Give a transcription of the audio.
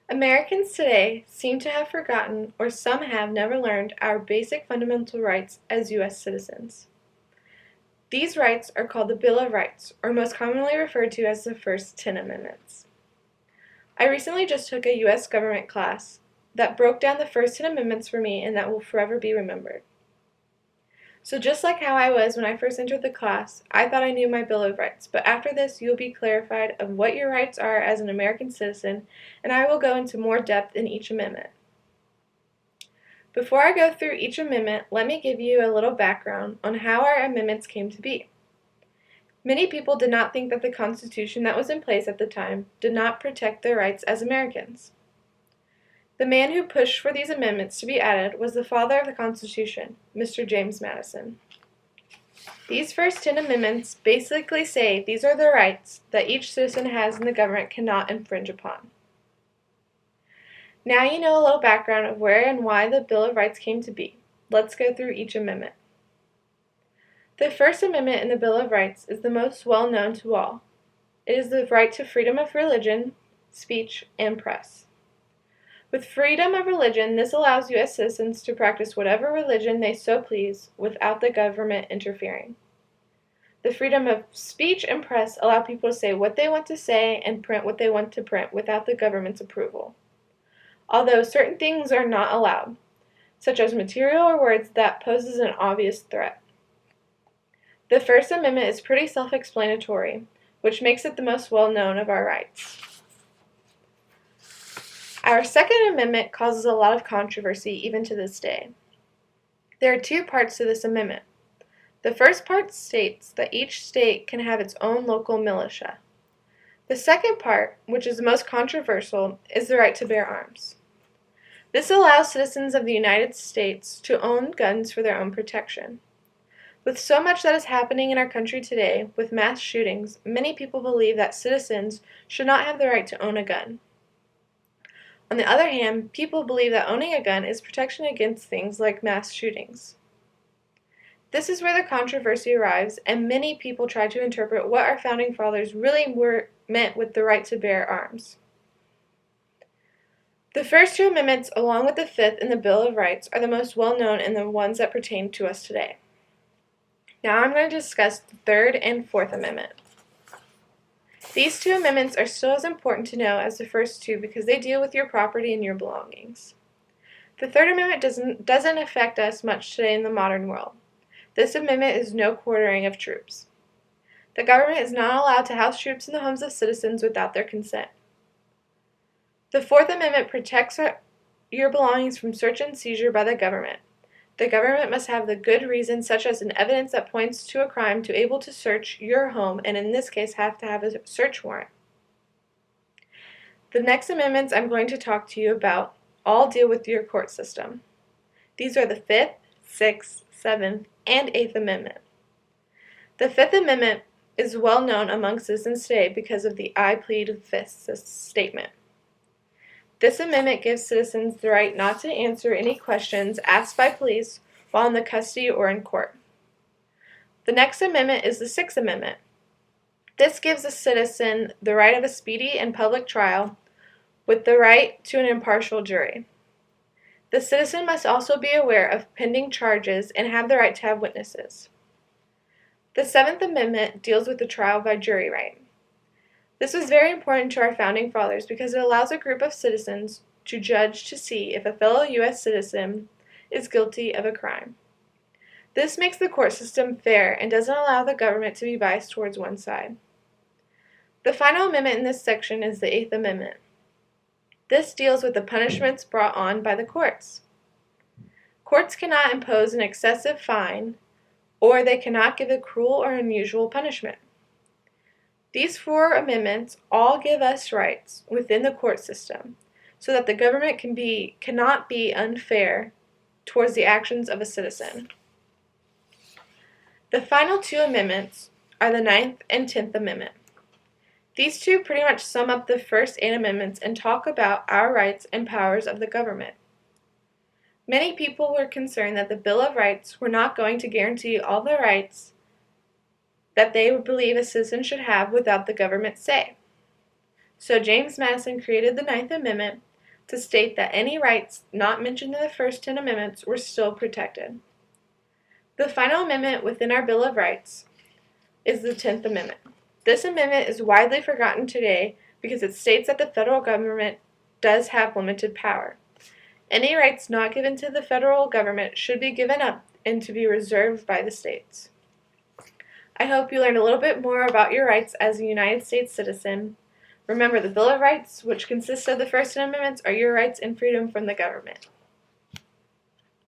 Americans today seem to have forgotten, or some have never learned, our basic fundamental rights as U.S. citizens. These rights are called the Bill of Rights, or most commonly referred to as the first 10 Amendments. I recently just took a U.S. government class that broke down the first 10 Amendments for me, and that will forever be remembered. So just like how I was when I first entered the class, I thought I knew my Bill of Rights, but after this you will be clarified of what your rights are as an American citizen, and I will go into more depth in each amendment. Before I go through each amendment, let me give you a little background on how our amendments came to be. Many people did not think that the Constitution that was in place at the time did not protect their rights as Americans. The man who pushed for these amendments to be added was the father of the Constitution, Mr. James Madison. These first 10 amendments basically say these are the rights that each citizen has and the government cannot infringe upon. Now you know a little background of where and why the Bill of Rights came to be. Let's go through each amendment. The First Amendment in the Bill of Rights is the most well known to all. It is the right to freedom of religion, speech, and press. With freedom of religion, this allows U.S. citizens to practice whatever religion they so please without the government interfering. The freedom of speech and press allow people to say what they want to say and print what they want to print without the government's approval. Although certain things are not allowed, such as material or words that poses an obvious threat. The First Amendment is pretty self-explanatory, which makes it the most well-known of our rights. Our Second Amendment causes a lot of controversy even to this day. There are two parts to this amendment. The first part states that each state can have its own local militia. The second part, which is the most controversial, is the right to bear arms. This allows citizens of the United States to own guns for their own protection. With so much that is happening in our country today, with mass shootings, many people believe that citizens should not have the right to own a gun. On the other hand, people believe that owning a gun is protection against things like mass shootings. This is where the controversy arrives, and many people try to interpret what our founding fathers really meant with the right to bear arms. The first two amendments, along with the fifth in the Bill of Rights, are the most well-known and the ones that pertain to us today. Now I'm going to discuss the Third and Fourth Amendment. These two amendments are still as important to know as the first two because they deal with your property and your belongings. The Third Amendment doesn't affect us much today in the modern world. This amendment is no quartering of troops. The government is not allowed to house troops in the homes of citizens without their consent. The Fourth Amendment protects your belongings from search and seizure by the government. The government must have the good reason, such as an evidence that points to a crime, to able to search your home, and in this case have to have a search warrant. The next amendments I'm going to talk to you about all deal with your court system. These are the Fifth, Sixth, Seventh, and Eighth Amendment. The Fifth Amendment is well known among citizens today because of the I plead the Fifth statement. This amendment gives citizens the right not to answer any questions asked by police while in the custody or in court. The next amendment is the Sixth Amendment. This gives a citizen the right of a speedy and public trial with the right to an impartial jury. The citizen must also be aware of pending charges and have the right to have witnesses. The Seventh Amendment deals with the trial by jury right. This was very important to our founding fathers because it allows a group of citizens to judge to see if a fellow U.S. citizen is guilty of a crime. This makes the court system fair and doesn't allow the government to be biased towards one side. The final amendment in this section is the Eighth Amendment. This deals with the punishments brought on by the courts. Courts cannot impose an excessive fine, or they cannot give a cruel or unusual punishment. These four amendments all give us rights within the court system so that the government cannot be unfair towards the actions of a citizen. The final two amendments are the Ninth and 10th Amendment. These two pretty much sum up the first 8 amendments and talk about our rights and powers of the government. Many people were concerned that the Bill of Rights were not going to guarantee all the rights that they would believe a citizen should have without the government's say. So James Madison created the Ninth Amendment, to state that any rights not mentioned in the first 10 amendments were still protected. The final amendment within our Bill of Rights is the 10th Amendment. This amendment is widely forgotten today because it states that the federal government does have limited power. Any rights not given to the federal government should be given up and to be reserved by the states. I hope you learned a little bit more about your rights as a United States citizen. Remember, the Bill of Rights, which consists of the first 10 amendments, are your rights and freedom from the government.